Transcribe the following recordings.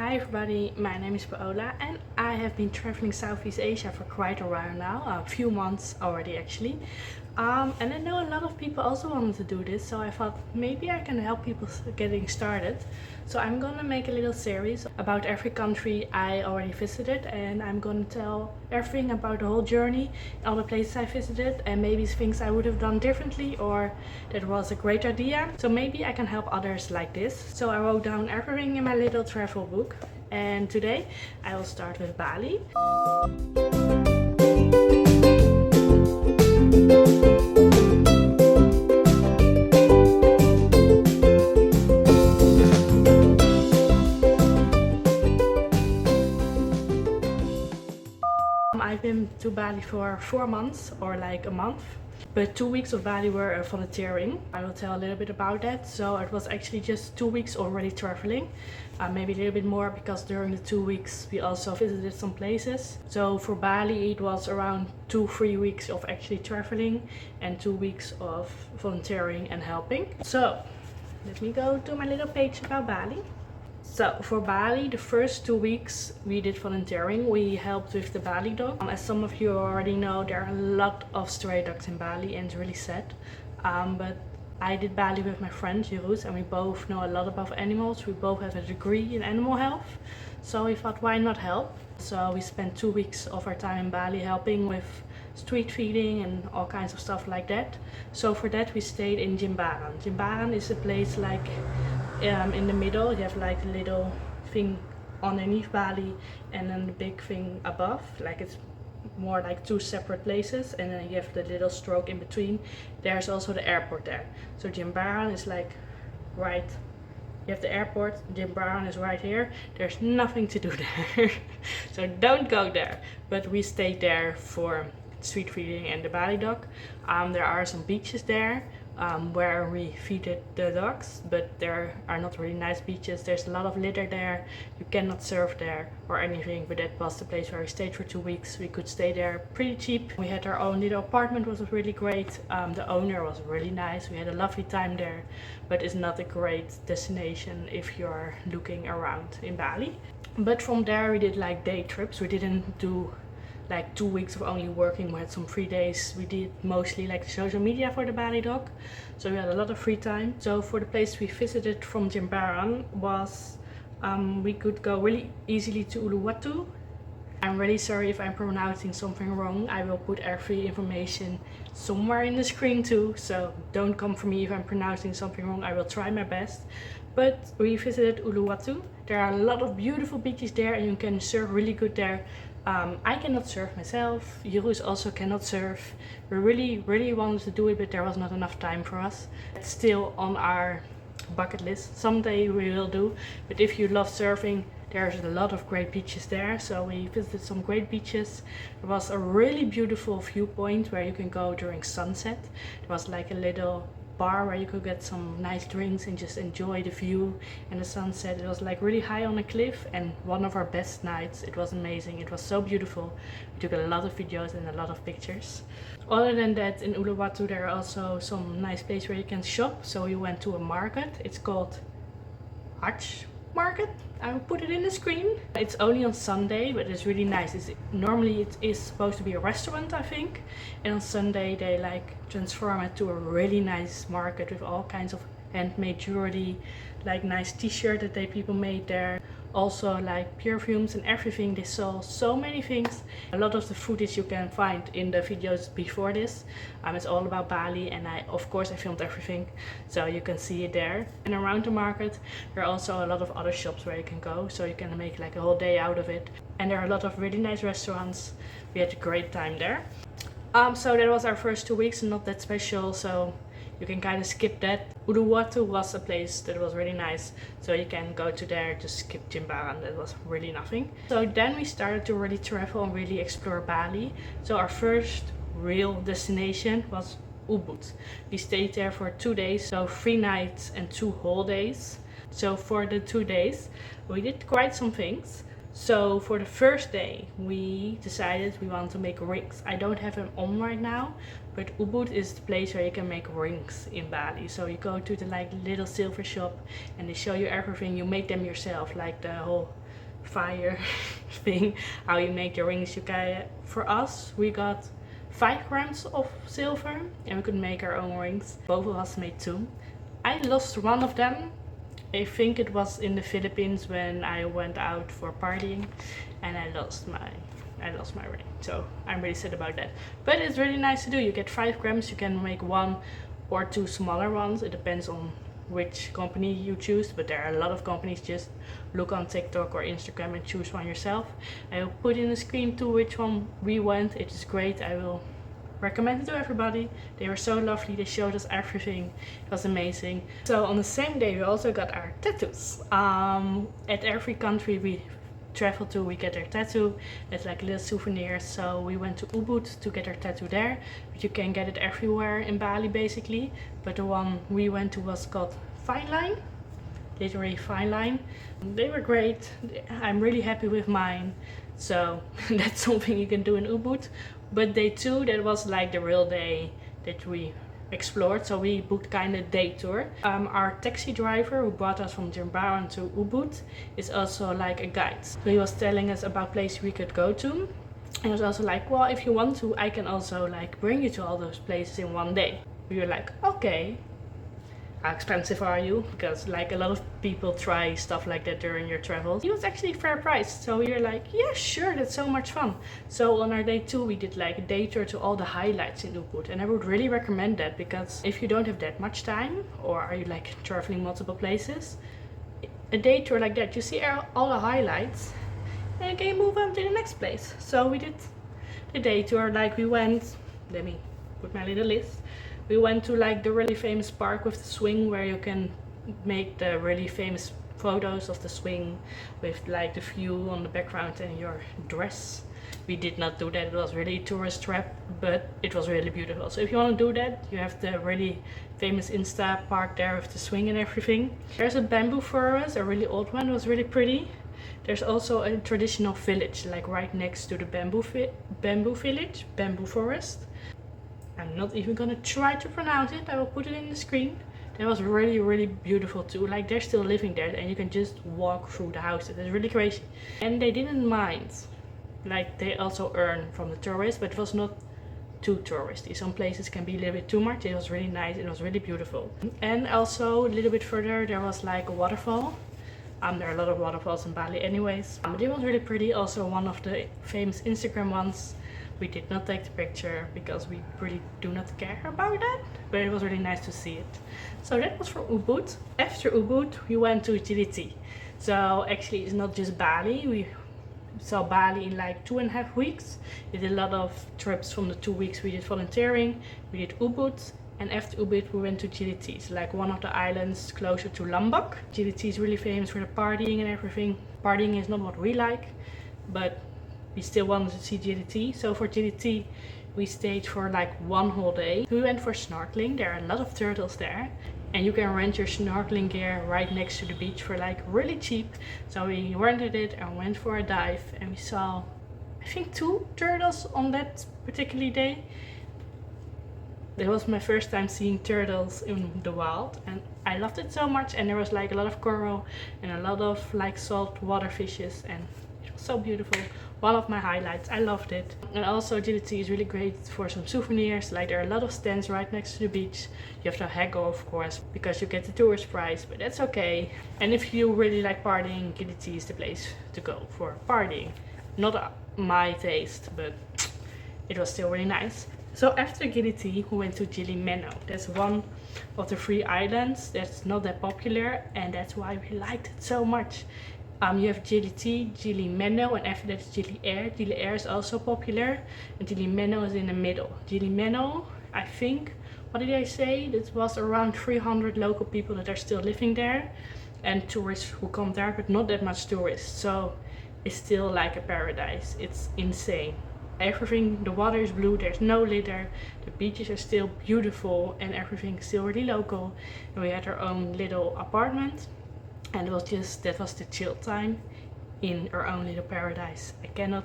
Hi everybody, my name is Paola and I have been traveling Southeast Asia for quite a while now, a few months already actually. And I know a lot of people also wanted to do this, so I thought maybe I can help people getting started. So I'm gonna make a little series about every country I already visited, and I'm gonna tell everything about the whole journey, all the places I visited, and maybe things I would have done differently or that was a great idea. So maybe I can help others like this. So I wrote down everything in my little travel book, and today I will start with Bali. I've been to Bali for 4 months or like a month, but 2 weeks of Bali were volunteering. I will tell a little bit about that. So it was actually just 2 weeks already traveling, maybe a little bit more because during the 2 weeks we also visited some places. So for Bali it was around 2-3 weeks of actually traveling and 2 weeks of volunteering and helping. So let me go to my little page about Bali. So for Bali, the first 2 weeks we did volunteering. We helped with the Bali dog. As some of you already know, there are a lot of stray dogs in Bali and it's really sad. But I did Bali with my friend Jeroen, and we both know a lot about animals. We both have a degree in animal health. So we thought, why not help? So we spent 2 weeks of our time in Bali helping with street feeding and all kinds of stuff like that. So for that we stayed in Jimbaran. Jimbaran is a place like in the middle. You have like a little thing underneath Bali and then the big thing above. Like it's more like 2 separate places, and then you have the little stroke in between. There's also the airport there. So Jimbaran is like right. You have the airport, Jimbaran is right here. There's nothing to do there. So don't go there. But we stayed there for street feeding and the Bali dog. There are some beaches there where we feed the dogs, but there are not really nice beaches. There's a lot of litter there. You cannot surf there or anything, but that was the place where we stayed for 2 weeks. We could stay there pretty cheap. We had our own little apartment, which was really great. The owner was really nice. We had a lovely time there, but it's not a great destination if you're looking around in Bali. But from there we did like day trips. We didn't do like 2 weeks of only working. We had some free days. We did mostly like social media for the Bali dog, so we had a lot of free time. So for the place we visited from Jimbaran was we could go really easily to Uluwatu. I'm really sorry if I'm pronouncing something wrong. I will put every information somewhere in the screen too, so don't come for me if I'm pronouncing something wrong. I will try my best. But we visited Uluwatu. There are a lot of beautiful beaches there and you can surf really good there. I cannot surf myself. Jeroen also cannot surf. We really wanted to do it, but there was not enough time for us. It's still on our bucket list. Someday we will do. But if you love surfing, there's a lot of great beaches there. So we visited some great beaches. There was a really beautiful viewpoint where you can go during sunset. There was like a little bar where you could get some nice drinks and just enjoy the view and the sunset. It was like really high on a cliff and one of our best nights. It was amazing. It was so beautiful. We took a lot of videos and a lot of pictures. Other than that, in Uluwatu there are also some nice places where you can shop. So we went to a market. It's called Hutch Market. I will put it in the screen. It's only on Sunday, but it's really nice. Normally it is supposed to be a restaurant, I think, and on Sunday they like transform it to a really nice market with all kinds of handmade jewelry, like nice t-shirt that people made there. Also like perfumes and everything. They saw so many things. A lot of the footage you can find in the videos before this. It's all about Bali, and of course I filmed everything, so you can see it there. And around the market there are also a lot of other shops where you can go, so you can make like a whole day out of it. And there are a lot of really nice restaurants. We had a great time there. So that was our first 2 weeks, not that special, so you can kind of skip that. Uluwatu was a place that was really nice, so you can go to there, just skip Jimbaran. That was really nothing. So then we started to really travel and really explore Bali. So our first real destination was Ubud. We stayed there for 2 days, so 3 nights and 2 whole days. So for the 2 days we did quite some things. So for the first day, we decided we want to make rings. I don't have them on right now, but Ubud is the place where you can make rings in Bali. So you go to the like little silver shop and they show you everything. You make them yourself, like the whole fire thing, how you make the rings. You can, for us, we got 5 grams of silver and we could make our own rings. Both of us made 2. I lost one of them. I think it was in the Philippines when I went out for partying and I lost my ring. So I'm really sad about that. But it's really nice to do. You get 5 grams, you can make 1 or 2 smaller ones. It depends on which company you choose, but there are a lot of companies. Just look on TikTok or Instagram and choose one yourself. I will put in the screen to which one we went. It is great. I will recommend it to everybody. They were so lovely. They showed us everything. It was amazing. So on the same day we also got our tattoos. At every country we travel to, we get our tattoo. It's like little souvenirs. So we went to Ubud to get our tattoo there, but you can get it everywhere in Bali basically. But the one we went to was called Fine Line, literally Fine Line. They were great. I'm really happy with mine. So that's something you can do in Ubud. But day 2, that was like the real day that we explored. So we booked kind of day tour. Our taxi driver who brought us from Jimbaran to Ubud is also like a guide. So he was telling us about places we could go to. And he was also like, well, if you want to, I can also like bring you to all those places in one day. We were like, okay. How expensive are you? Because like a lot of people try stuff like that during your travels. It was actually fair price. So we were like, yeah, sure, that's so much fun. So on our day 2, we did like a day tour to all the highlights in Ubud. And I would really recommend that, because if you don't have that much time, or are you like traveling multiple places, a day tour like that, you see all the highlights and you can move on to the next place. So we did the day tour. Like we went, let me put my little list. We went to like the really famous park with the swing, where you can make the really famous photos of the swing with like the view on the background and your dress. We did not do that. It was really tourist trap, but it was really beautiful. So if you want to do that, you have the really famous Insta park there with the swing and everything. There's a bamboo forest, a really old one. It was really pretty. There's also a traditional village like right next to the bamboo forest. I'm not even gonna try to pronounce it. I will put it in the screen. That was really, really beautiful too. Like they're still living there and you can just walk through the houses. It's really crazy. And they didn't mind. Like they also earn from the tourists, but it was not too touristy. Some places can be a little bit too much. It was really nice. It was really beautiful. And also a little bit further there was like a waterfall. There are a lot of waterfalls in Bali anyways. But it was really pretty. Also one of the famous Instagram ones. We did not take the picture because we really do not care about that, but it was really nice to see it. So that was for Ubud. After Ubud we went to Gili T. So actually it's not just Bali. We saw Bali in like 2.5 weeks. We did a lot of trips. From the 2 weeks we did volunteering. We did Ubud, and after Ubud we went to Gili T. It's like one of the islands closer to Lombok. Gili T is really famous for the partying and everything. Partying is not what we like, but we still wanted to see Gili T. So for Gili T we stayed for like 1 whole day. We went for snorkeling. There are a lot of turtles there and you can rent your snorkeling gear right next to the beach for like really cheap. So we rented it and went for a dive, and we saw I think 2 turtles on that particular day. That was my first time seeing turtles in the wild and I loved it so much. And there was like a lot of coral and a lot of like salt water fishes, and it was so beautiful. One of my highlights. I loved it. And also Gili T is really great for some souvenirs. Like there are a lot of stands right next to the beach. You have to haggle of course because you get the tourist price, but that's okay. And if you really like partying, Gili T is the place to go for partying. Not my taste, but it was still really nice. So after Gili T we went to Gili Meno. That's one of the 3 islands that's not that popular, and that's why we liked it so much. You have Gili T, Gili Meno, and after that is Gili Air. Gili Air is also popular, and Gili Meno is in the middle. Gili Meno, I think, what did I say? It was around 300 local people that are still living there, and tourists who come there, but not that much tourists. So it's still like a paradise. It's insane. Everything, the water is blue, there's no litter, the beaches are still beautiful, and everything is still really local. And we had our own little apartment. And it was just, that was the chill time. in our own little paradise. I cannot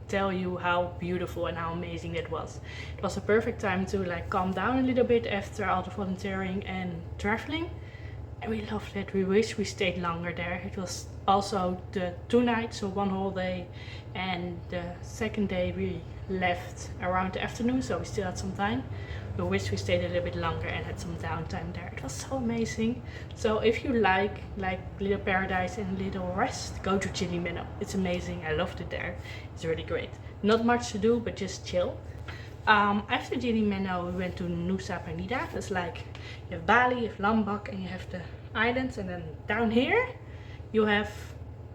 tell you how beautiful and how amazing that was. It was a perfect time to like calm down a little bit after all the volunteering and traveling. And we loved it. We wish we stayed longer there. It was also the 2 nights, so 1 whole day, and the second day we left around the afternoon, so we still had some time. We wish we stayed a little bit longer and had some downtime there. It was so amazing. So if you like little paradise and little rest, go to Gili Meno. It's amazing. I loved it there. It's really great. Not much to do, but just chill. After Gili Meno, we went to Nusa Penida. That's like, you have Bali, you have Lombok, and you have the islands, and then down here you have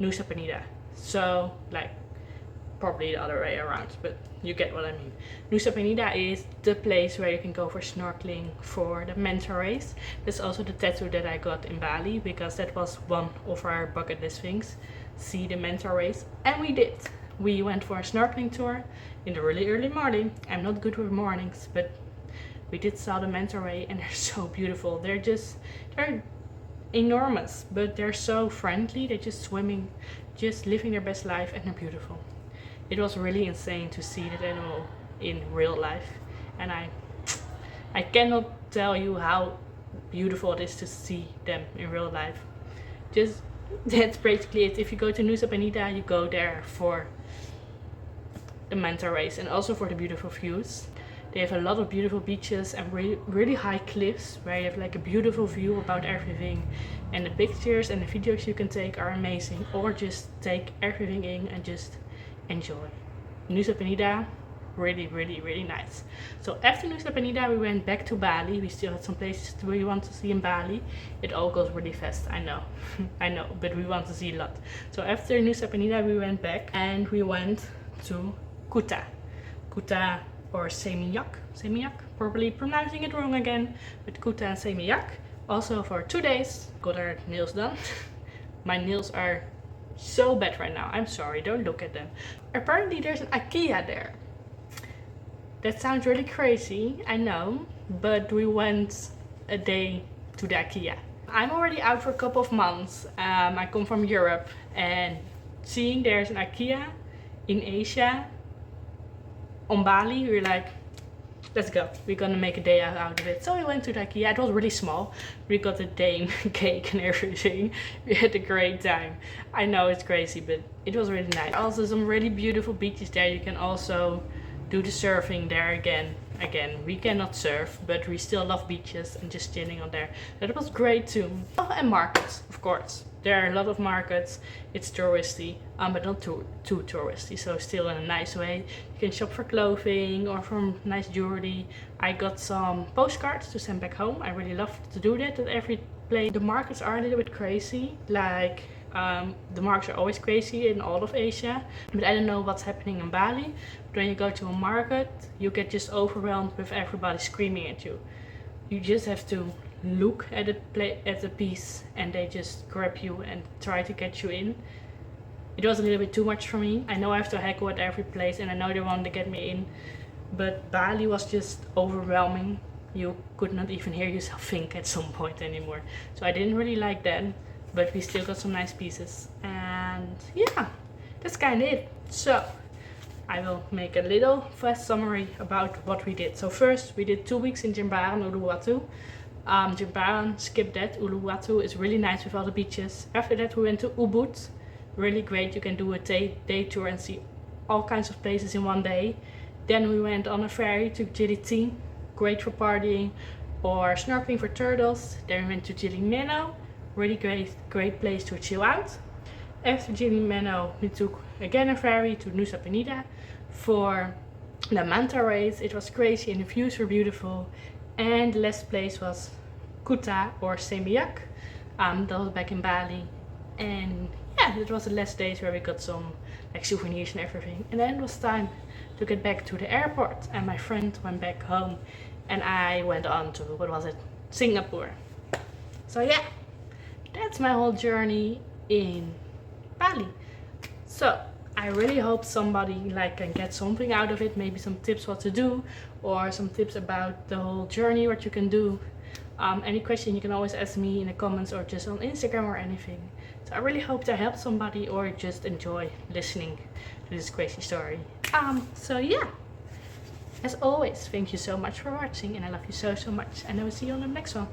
Nusa Penida. So like probably the other way around, but you get what I mean. Nusa Penida is the place where you can go for snorkeling for the manta rays. That's also the tattoo that I got in Bali, because that was one of our bucket list things, see the manta rays, and we did. We went for a snorkeling tour in the really early morning. I'm not good with mornings, but we did saw the manta ray, and they're so beautiful. They're enormous, but they're so friendly. They're just swimming, just living their best life, and they're beautiful. It was really insane to see that animal in real life, and I cannot tell you how beautiful it is to see them in real life. Just that's basically it. If you go to Nusa Penida, you go there for the manta rays and also for the beautiful views. They have a lot of beautiful beaches and really high cliffs where you have like a beautiful view about everything, and the pictures and the videos you can take are amazing, or just take everything in and just enjoy. Nusa Penida, really nice. So after Nusa Penida, we went back to Bali. We still had some places we want to see in Bali. It all goes really fast, I know. I know, but we want to see a lot. So after Nusa Penida, we went back and we went to Kuta. Kuta or Seminyak, probably pronouncing it wrong again, but Kuta and Seminyak. Also for 2 days, got our nails done. My nails are so bad right now. I'm sorry, don't look at them. Apparently there's an IKEA there. That sounds really crazy, I know, but we went a day to the IKEA. I'm already out for a couple of months. I come from Europe, and seeing there's an IKEA in Asia on Bali, we were like, let's go. We're gonna make a day out of it. So we went to the IKEA. It was really small. We got a Dane cake and everything. We had a great time. I know it's crazy, but it was really nice. Also some really beautiful beaches there. You can also do the surfing there again. We cannot surf, but we still love beaches and just chilling on there. That was great too. Oh, and markets, of course. There are a lot of markets. It's touristy, but not too touristy, so still in a nice way. You can shop for clothing or for nice jewelry. I got some postcards to send back home. I really love to do that at every place. The markets are a little bit crazy, like the markets are always crazy in all of Asia, but I don't know what's happening in Bali. But when you go to a market, you get just overwhelmed with everybody screaming at you. You just have to look at a piece and they just grab you and try to get you in. It was a little bit too much for me. I know I have to heckle at every place and I know they want to get me in, but Bali was just overwhelming. You could not even hear yourself think at some point anymore. So I didn't really like that, but we still got some nice pieces, and yeah, that's kind of it. So I will make a little fast summary about what we did. So first we did 2 weeks in Jimbaran, Uluwatu. Jimbaran, skip that. Uluwatu is really nice with all the beaches. After that we went to Ubud, really great. You can do a day tour and see all kinds of places in one day. Then we went on a ferry to Gili T, great for partying or snorkeling for turtles. Then we went to Gili Meno, really great place to chill out. After Gili Meno we took again a ferry to Nusa Penida for the manta rays. It was crazy and the views were beautiful. And the last place was Kuta or Seminyak. That was back in Bali. And yeah, it was the last days where we got some like souvenirs and everything. And then it was time to get back to the airport. And my friend went back home. And I went on to, what was it? Singapore. So yeah, that's my whole journey in Bali. So I really hope somebody like can get something out of it, maybe some tips what to do or some tips about the whole journey, what you can do. Any question you can always ask me in the comments or just on Instagram or anything. So I really hope to help somebody or just enjoy listening to this crazy story. So yeah, as always, thank you so much for watching, and I love you so much, and I will see you on the next one.